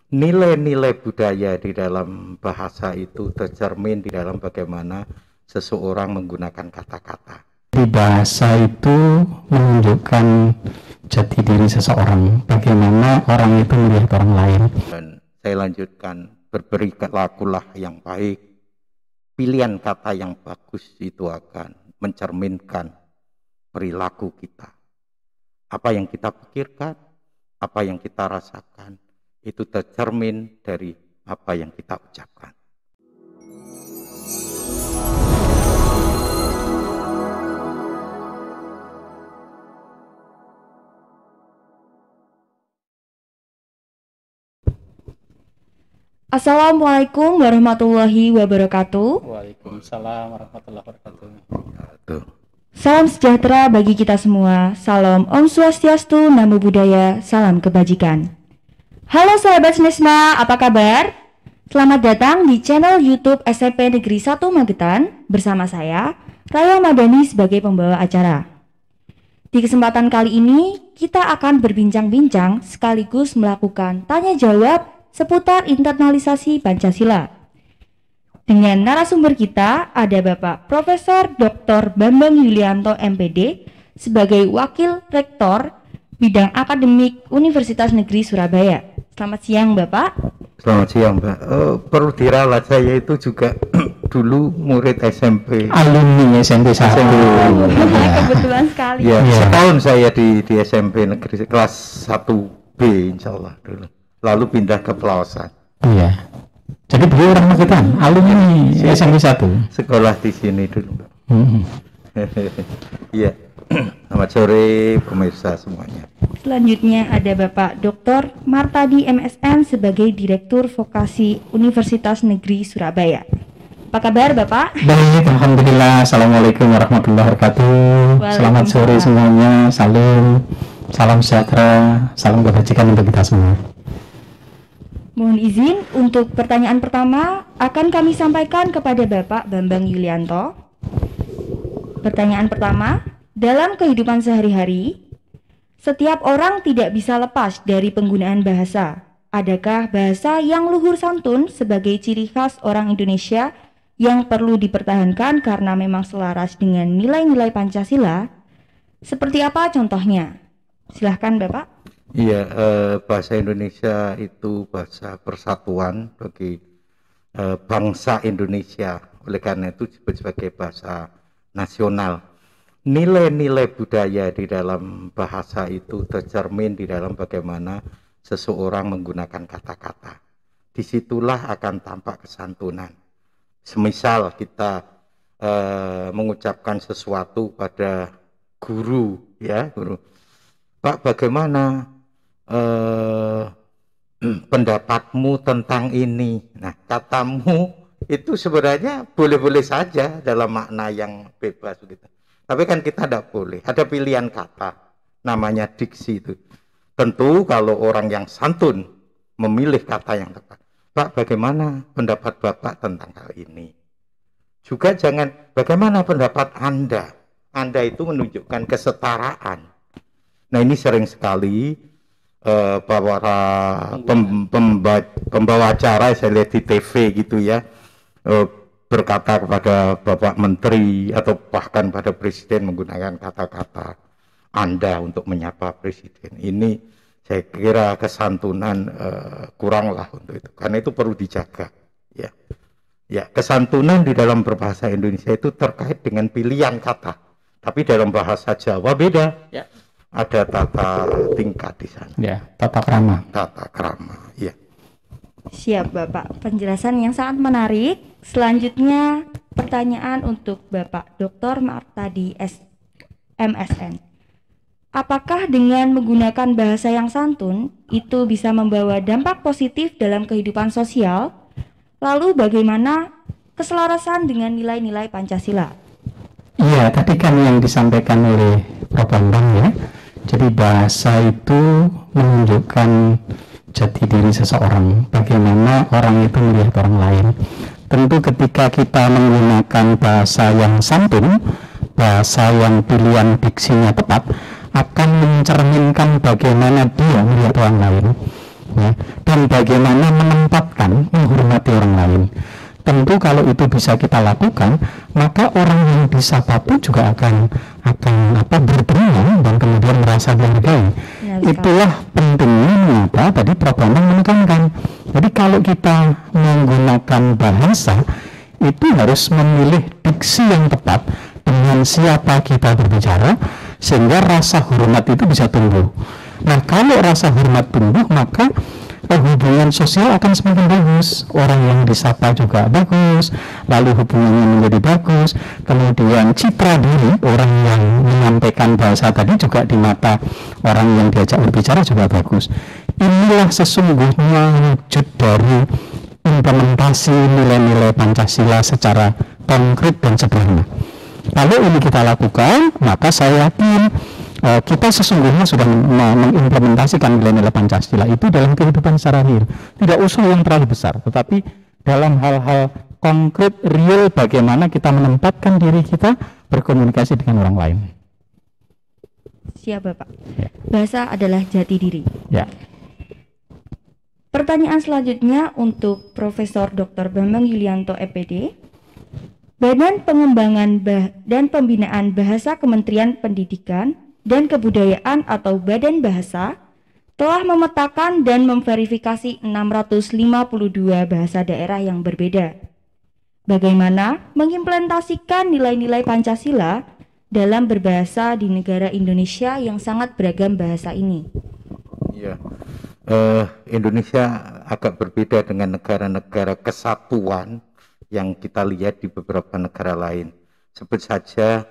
nilai-nilai budaya di dalam bahasa itu tercermin di dalam bagaimana seseorang menggunakan kata-kata. Di bahasa itu menunjukkan jati diri seseorang, bagaimana orang itu melihat orang lain. Dan saya lanjutkan, berperilakulah yang baik. Pilihan kata yang bagus itu akan mencerminkan perilaku kita. Apa yang kita pikirkan, apa yang kita rasakan, itu tercermin dari apa yang kita ucapkan. Assalamualaikum warahmatullahi wabarakatuh. Waalaikumsalam warahmatullahi wabarakatuh. Salam sejahtera bagi kita semua. Salam Om Swastiastu, Namo Buddhaya, salam kebajikan. Halo sahabat Snesma, apa kabar? Selamat datang di channel YouTube SMP Negeri 1 Magetan bersama saya, Raya Madani sebagai pembawa acara. Di kesempatan kali ini, kita akan berbincang-bincang sekaligus melakukan tanya jawab seputar internalisasi Pancasila. Dengan narasumber kita ada Bapak Profesor Dr. Bambang Yulianto MPD sebagai Wakil Rektor Bidang Akademik Universitas Negeri Surabaya. Selamat siang Bapak. Selamat siang Mbak. Perlu diralat, saya itu juga dulu murid SMP. Alumni SMP 1. Kebetulan sekali. Ya, setahun saya di SMP Negeri kelas 1B insya Allah dulu. Lalu pindah ke Pelausan. Iya. Jadi beliau orang Magetan, alumni SMP 1. Sekolah di sini dulu. Hmm. Iya. Selamat sore pemirsa semuanya. Selanjutnya ada Bapak Dr. Martadi MSN sebagai Direktur Vokasi Universitas Negeri Surabaya. Apa kabar Bapak? Baik, alhamdulillah. Assalamualaikum warahmatullahi wabarakatuh. Selamat sore semuanya. Salam sejahtera, salam kebajikan untuk kita semua. Mohon izin untuk pertanyaan pertama akan kami sampaikan kepada Bapak Bambang Yulianto. Pertanyaan pertama, dalam kehidupan sehari-hari, setiap orang tidak bisa lepas dari penggunaan bahasa. Adakah bahasa yang luhur santun sebagai ciri khas orang Indonesia yang perlu dipertahankan karena memang selaras dengan nilai-nilai Pancasila? Seperti apa contohnya? Silahkan Bapak. Iya, bahasa Indonesia itu bahasa persatuan bagi bangsa Indonesia. Oleh karena itu disebut sebagai bahasa nasional. Nilai-nilai budaya di dalam bahasa itu tercermin di dalam bagaimana seseorang menggunakan kata-kata. Disitulah akan tampak kesantunan. Semisal kita mengucapkan sesuatu pada guru, ya guru, Pak, bagaimana pendapatmu tentang ini? Nah, katamu itu sebenarnya boleh-boleh saja dalam makna yang bebas gitu. Tapi kan kita tidak boleh. Ada pilihan kata, namanya diksi itu. Tentu kalau orang yang santun memilih kata yang tepat. Pak, bagaimana pendapat Bapak tentang hal ini? Juga jangan bagaimana pendapat Anda. Anda itu menunjukkan kesetaraan. Nah, ini sering sekali para pembawa acara, saya lihat di TV gitu ya, berkata kepada Bapak Menteri atau bahkan pada Presiden menggunakan kata-kata Anda untuk menyapa Presiden. Ini saya kira kesantunan kuranglah untuk itu, karena itu perlu dijaga. Ya, ya, kesantunan di dalam berbahasa Indonesia itu terkait dengan pilihan kata, tapi dalam bahasa Jawa beda. Ya. Ada tata tingkat di sana. Ya, tata krama. Tata krama, ya. Siap Bapak, penjelasan yang sangat menarik. Selanjutnya pertanyaan untuk Bapak Dr. Martadi MSN. Apakah dengan menggunakan bahasa yang santun itu bisa membawa dampak positif dalam kehidupan sosial? Lalu bagaimana keselarasan dengan nilai-nilai Pancasila? Iya, tadi kan yang disampaikan oleh Prof. Bambang ya. Jadi bahasa itu menunjukkan jati diri seseorang, bagaimana orang itu melihat orang lain. Tentu ketika kita menggunakan bahasa yang santun, bahasa yang pilihan diksinya tepat, akan mencerminkan bagaimana dia melihat orang lain. Ya. Dan dengan bagaimana menempatkan, menghormati orang lain. Tentu kalau itu bisa kita lakukan, maka orang yang disapa pun juga akan bertenang dan kemudian merasa dihargai. Itulah pentingnya mengapa tadi Prof. Bambang menekankan. Jadi kalau kita menggunakan bahasa, itu harus memilih diksi yang tepat dengan siapa kita berbicara, sehingga rasa hormat itu bisa tumbuh. Nah, kalau rasa hormat tumbuh, maka hubungan sosial akan semakin bagus, orang yang disapa juga bagus, lalu hubungannya menjadi bagus, kemudian citra diri orang yang menyampaikan bahasa tadi juga di mata orang yang diajak berbicara juga bagus. Inilah sesungguhnya wujud dari implementasi nilai-nilai Pancasila secara konkret dan sederhana. Kalau ini kita lakukan, maka saya yakin kita sesungguhnya sudah mengimplementasikan nilai-nilai Pancasila itu dalam kehidupan secara real. Tidak usah yang terlalu besar, tetapi dalam hal-hal konkret, real, bagaimana kita menempatkan diri kita berkomunikasi dengan orang lain. Siap, Bapak. Ya. Bahasa adalah jati diri. Ya. Pertanyaan selanjutnya untuk Profesor Dr. Bambang Yulianto, EPD. Badan Pengembangan dan Pembinaan Bahasa Kementerian Pendidikan dan Kebudayaan atau Badan Bahasa telah memetakan dan memverifikasi 652 bahasa daerah yang berbeda. Bagaimana mengimplementasikan nilai-nilai Pancasila dalam berbahasa di negara Indonesia yang sangat beragam bahasa ini? Ya, Indonesia agak berbeda dengan negara-negara kesatuan yang kita lihat di beberapa negara lain. Sebut saja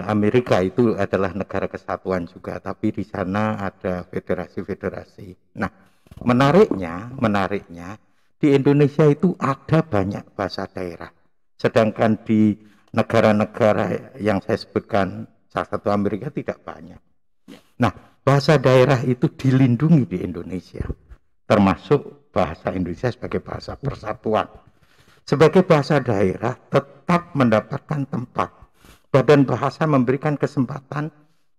Amerika itu adalah negara kesatuan juga, tapi di sana ada federasi-federasi. Nah, menariknya di Indonesia itu ada banyak bahasa daerah, sedangkan di negara-negara yang saya sebutkan, salah satu Amerika, tidak banyak. Nah, bahasa daerah itu dilindungi di Indonesia, termasuk bahasa Indonesia sebagai bahasa persatuan. Sebagai bahasa daerah tetap mendapatkan tempat. Badan Bahasa memberikan kesempatan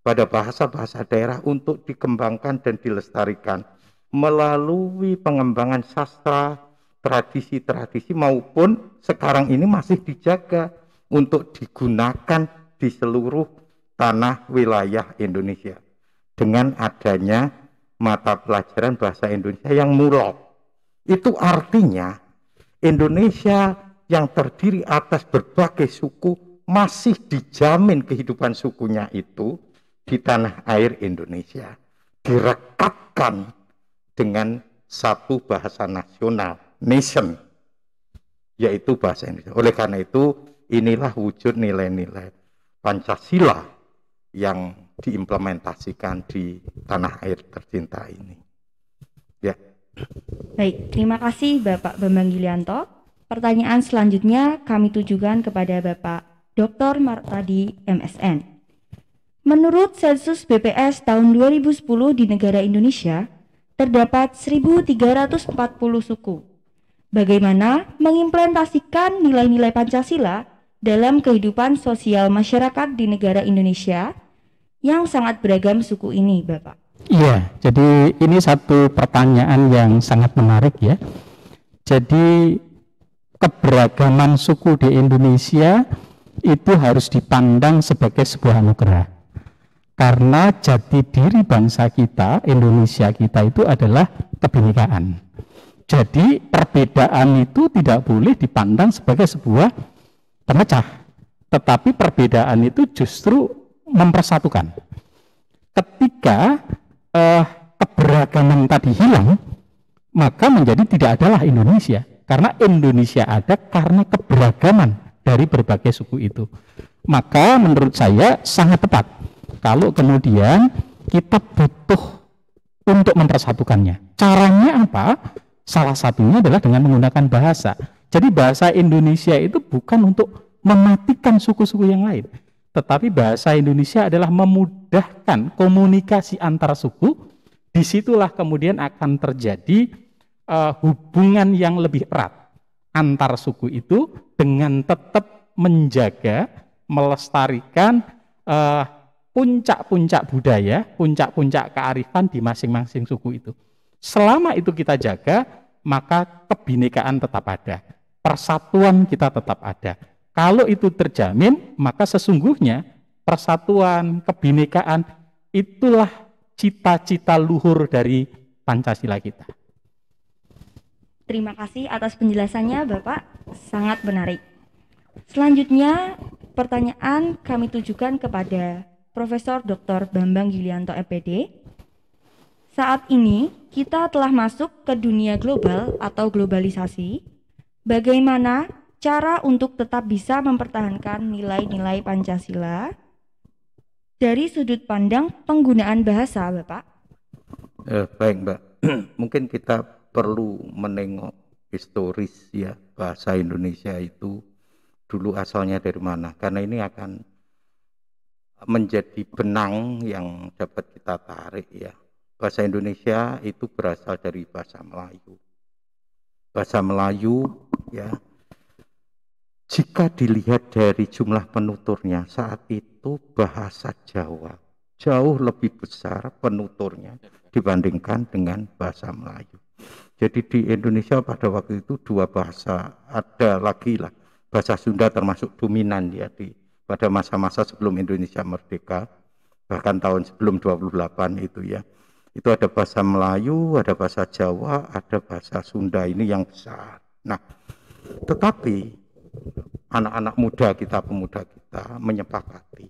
pada bahasa-bahasa daerah untuk dikembangkan dan dilestarikan melalui pengembangan sastra, tradisi-tradisi, maupun sekarang ini masih dijaga untuk digunakan di seluruh tanah wilayah Indonesia dengan adanya mata pelajaran bahasa Indonesia yang mulok. Itu artinya Indonesia yang terdiri atas berbagai suku masih dijamin kehidupan sukunya itu di tanah air Indonesia, direkatkan dengan satu bahasa nasional, nation, yaitu bahasa Indonesia. Oleh karena itu, inilah wujud nilai-nilai Pancasila yang diimplementasikan di tanah air tercinta ini. Ya. Baik, terima kasih Bapak Bambang Yulianto. Pertanyaan selanjutnya kami tujukan kepada Bapak Dr. Martadi, MSN. Menurut sensus BPS tahun 2010 di negara Indonesia, terdapat 1.340 suku. Bagaimana mengimplementasikan nilai-nilai Pancasila dalam kehidupan sosial masyarakat di negara Indonesia yang sangat beragam suku ini, Bapak? Iya, jadi ini satu pertanyaan yang sangat menarik ya. Jadi keberagaman suku di Indonesia itu harus dipandang sebagai sebuah anugerah. Karena jati diri bangsa kita, Indonesia kita itu adalah kebinekaan. Jadi perbedaan itu tidak boleh dipandang sebagai sebuah pemecah, tetapi perbedaan itu justru mempersatukan. Ketika keberagaman tadi hilang, maka menjadi tidak adalah Indonesia. Karena Indonesia ada karena keberagaman dari berbagai suku itu. Maka menurut saya sangat tepat kalau kemudian kita butuh untuk mempersatukannya. Caranya apa? Salah satunya adalah dengan menggunakan bahasa. Jadi bahasa Indonesia itu bukan untuk mematikan suku-suku yang lain, tetapi bahasa Indonesia adalah memudahkan komunikasi antar suku. Disitulah kemudian akan terjadi hubungan yang lebih erat antar suku itu dengan tetap menjaga, melestarikan puncak-puncak budaya, puncak-puncak kearifan di masing-masing suku itu. Selama itu kita jaga, maka kebinekaan tetap ada, persatuan kita tetap ada. Kalau itu terjamin, maka sesungguhnya persatuan, kebinekaan itulah cita-cita luhur dari Pancasila kita. Terima kasih atas penjelasannya Bapak, sangat menarik. Selanjutnya, pertanyaan kami tujukan kepada Profesor Dr. Bambang Yulianto MPD. Saat ini kita telah masuk ke dunia global atau globalisasi. Bagaimana cara untuk tetap bisa mempertahankan nilai-nilai Pancasila dari sudut pandang penggunaan bahasa, Bapak? Baik, Mbak. Mungkin kita perlu menengok historis ya, bahasa Indonesia itu dulu asalnya dari mana, karena ini akan menjadi benang yang dapat kita tarik ya. Bahasa Indonesia itu berasal dari bahasa Melayu. Bahasa Melayu ya, jika dilihat dari jumlah penuturnya saat itu bahasa Jawa jauh lebih besar penuturnya dibandingkan dengan bahasa Melayu. Jadi di Indonesia pada waktu itu dua bahasa, ada lagi lah bahasa Sunda termasuk dominan ya pada masa-masa sebelum Indonesia merdeka, bahkan tahun sebelum 28 itu ya. Itu ada bahasa Melayu, ada bahasa Jawa, ada bahasa Sunda, ini yang besar. Nah, tetapi anak-anak muda kita, pemuda kita menyepakati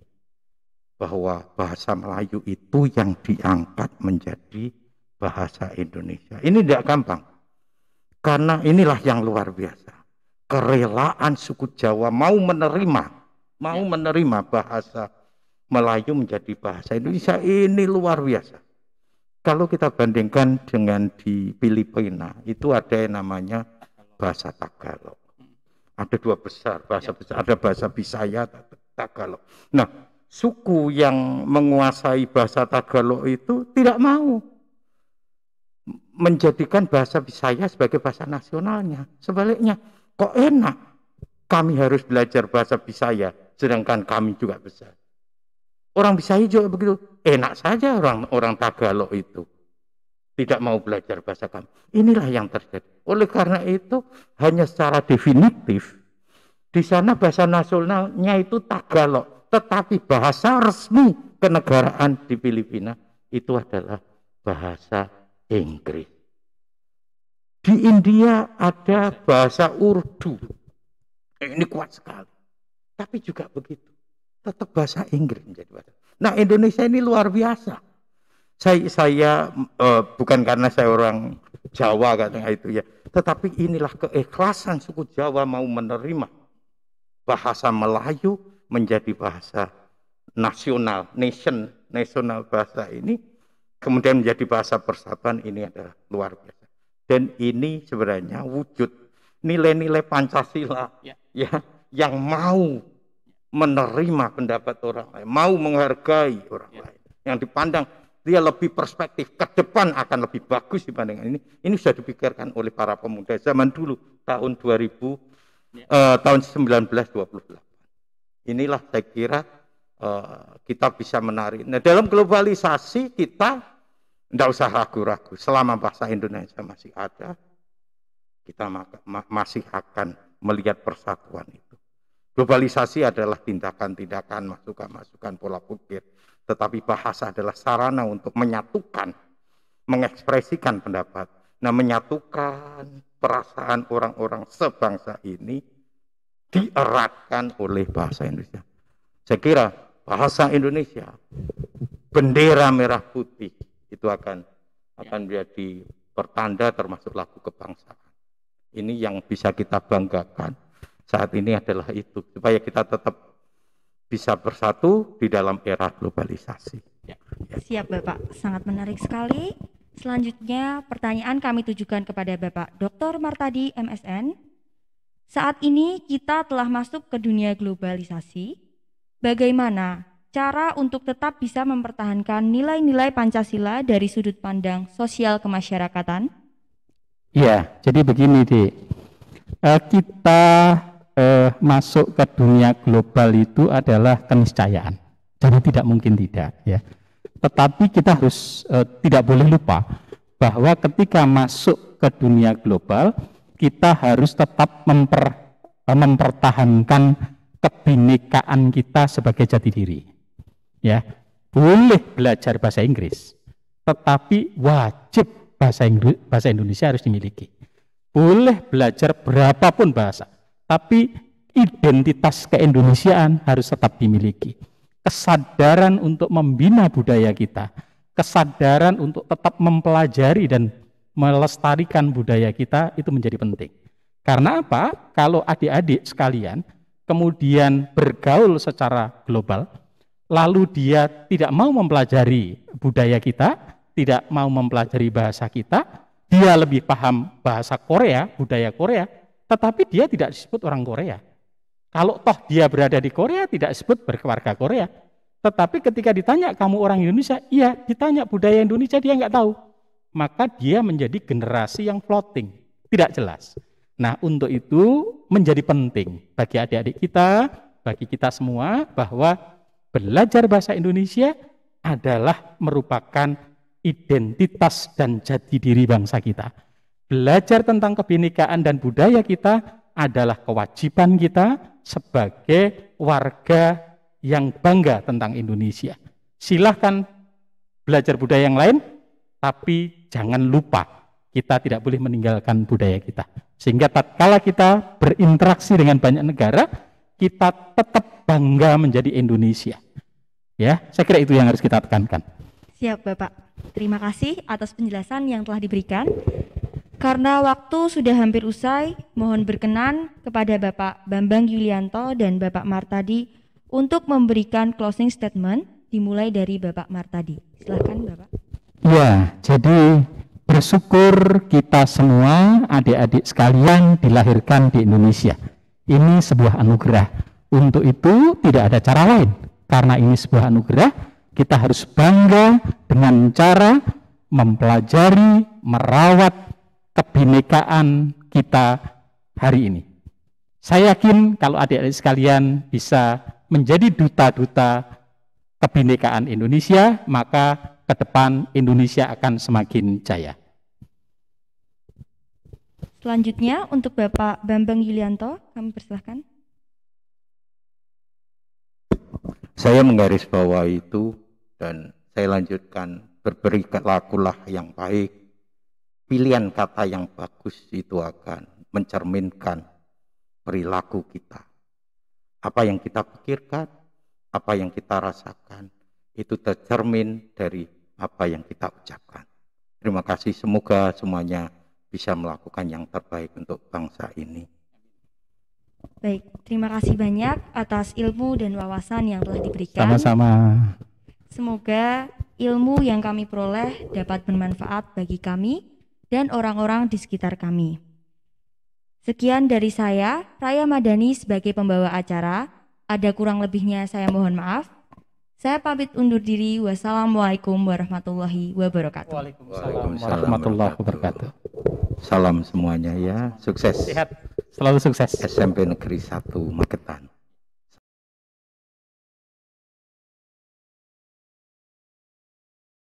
bahwa bahasa Melayu itu yang diangkat menjadi bahasa Indonesia. Ini tidak gampang, karena inilah yang luar biasa. Kerelaan suku Jawa mau menerima bahasa Melayu menjadi bahasa Indonesia, ini luar biasa. Kalau kita bandingkan dengan di Filipina, itu ada yang namanya bahasa Tagalog. Ada dua besar, bahasa besar, ada bahasa Bisaya, Tagalog. Nah, suku yang menguasai bahasa Tagalog itu tidak mau menjadikan bahasa Bisaya sebagai bahasa nasionalnya. Sebaliknya, kok enak kami harus belajar bahasa Bisaya, sedangkan kami juga besar. Orang Bisaya juga begitu, enak saja orang Tagalog itu tidak mau belajar bahasa kami. Inilah yang terjadi. Oleh karena itu, hanya secara definitif di sana bahasa nasionalnya itu Tagalog, tetapi bahasa resmi kenegaraan di Filipina itu adalah bahasa Inggris. Di India ada bahasa Urdu. Ini kuat sekali. Tapi juga begitu. Tetap bahasa Inggris menjadi bahasa. Nah, Indonesia ini luar biasa. Saya bukan karena saya orang Jawa katanya itu ya, tetapi inilah keikhlasan suku Jawa mau menerima bahasa Melayu menjadi bahasa nasional, nasional bahasa ini, kemudian menjadi bahasa persatuan, ini adalah luar biasa. Dan ini sebenarnya wujud nilai-nilai Pancasila ya, yang mau menerima pendapat orang lain, mau menghargai orang lain, yang dipandang dia lebih perspektif ke depan akan lebih bagus dibandingkan ini. Ini sudah dipikirkan oleh para pemuda zaman dulu tahun 1928. Inilah saya kira kita bisa menarik. Nah, dalam globalisasi kita tidak usah ragu-ragu, selama bahasa Indonesia masih ada, kita masih akan melihat persatuan itu. Globalisasi adalah tindakan-tindakan, masukan-masukan pola pikir, tetapi bahasa adalah sarana untuk menyatukan, mengekspresikan pendapat. Nah, menyatukan perasaan orang-orang sebangsa ini dieratkan oleh bahasa Indonesia. Saya kira bahasa Indonesia, bendera merah putih itu akan menjadi pertanda termasuk lagu kebangsaan. Ini yang bisa kita banggakan saat ini adalah itu, supaya kita tetap bisa bersatu di dalam era globalisasi. Siap Bapak, sangat menarik sekali. Selanjutnya pertanyaan kami tujukan kepada Bapak Dr. Martadi MSN. Saat ini kita telah masuk ke dunia globalisasi. Bagaimana cara untuk tetap bisa mempertahankan nilai-nilai Pancasila dari sudut pandang sosial kemasyarakatan? Ya, jadi begini Dik. Kita masuk ke dunia global itu adalah keniscayaan. Jadi tidak mungkin tidak ya. Tetapi kita harus tidak boleh lupa bahwa ketika masuk ke dunia global, kita harus tetap mempertahankan kebinekaan kita sebagai jati diri. Ya, boleh belajar bahasa Inggris, tetapi wajib bahasa Indonesia harus dimiliki. Boleh belajar berapapun bahasa, tapi identitas keindonesiaan harus tetap dimiliki. Kesadaran untuk membina budaya kita, kesadaran untuk tetap mempelajari dan melestarikan budaya kita itu menjadi penting. Karena apa? Kalau adik-adik sekalian kemudian bergaul secara global, lalu dia tidak mau mempelajari budaya kita, tidak mau mempelajari bahasa kita, dia lebih paham bahasa Korea, budaya Korea, tetapi dia tidak disebut orang Korea. Kalau toh dia berada di Korea, tidak disebut berkeluarga Korea. Tetapi ketika ditanya, kamu orang Indonesia? Iya, ditanya budaya Indonesia, dia nggak tahu. Maka dia menjadi generasi yang floating, tidak jelas. Nah, untuk itu menjadi penting bagi adik-adik kita, bagi kita semua, bahwa belajar bahasa Indonesia adalah merupakan identitas dan jati diri bangsa kita. Belajar tentang kebinekaan dan budaya kita adalah kewajiban kita sebagai warga yang bangga tentang Indonesia. Silahkan belajar budaya yang lain, tapi jangan lupa kita tidak boleh meninggalkan budaya kita. Sehingga tatkala kita berinteraksi dengan banyak negara, kita tetap bangga menjadi Indonesia. Ya, saya kira itu yang harus kita tekankan. Siap Bapak. Terima kasih atas penjelasan yang telah diberikan. Karena waktu sudah hampir usai, mohon berkenan kepada Bapak Bambang Yulianto dan Bapak Martadi untuk memberikan closing statement dimulai dari Bapak Martadi. Silakan Bapak. Ya, jadi bersyukur kita semua adik-adik sekalian dilahirkan di Indonesia. Ini sebuah anugerah. Untuk itu tidak ada cara lain. Karena ini sebuah anugerah, kita harus bangga dengan cara mempelajari, merawat kebinekaan kita hari ini. Saya yakin kalau adik-adik sekalian bisa menjadi duta-duta kebinekaan Indonesia, maka ke depan Indonesia akan semakin jaya. Selanjutnya untuk Bapak Bambang Yulianto, kami persilahkan. Saya menggarisbawahi itu dan saya lanjutkan, berperilakulah yang baik. Pilihan kata yang bagus itu akan mencerminkan perilaku kita. Apa yang kita pikirkan, apa yang kita rasakan, itu tercermin dari apa yang kita ucapkan. Terima kasih, semoga semuanya bisa melakukan yang terbaik untuk bangsa ini. Baik, terima kasih banyak atas ilmu dan wawasan yang telah diberikan. Sama-sama. Semoga ilmu yang kami peroleh dapat bermanfaat bagi kami dan orang-orang di sekitar kami. Sekian dari saya, Raya Madani sebagai pembawa acara. Ada kurang lebihnya saya mohon maaf. Saya pamit undur diri. Wassalamualaikum warahmatullahi wabarakatuh. Waalaikumsalam warahmatullahi wabarakatuh. Salam semuanya ya, sukses. Sehat, selalu sukses. SMP Negeri 1 Magetan.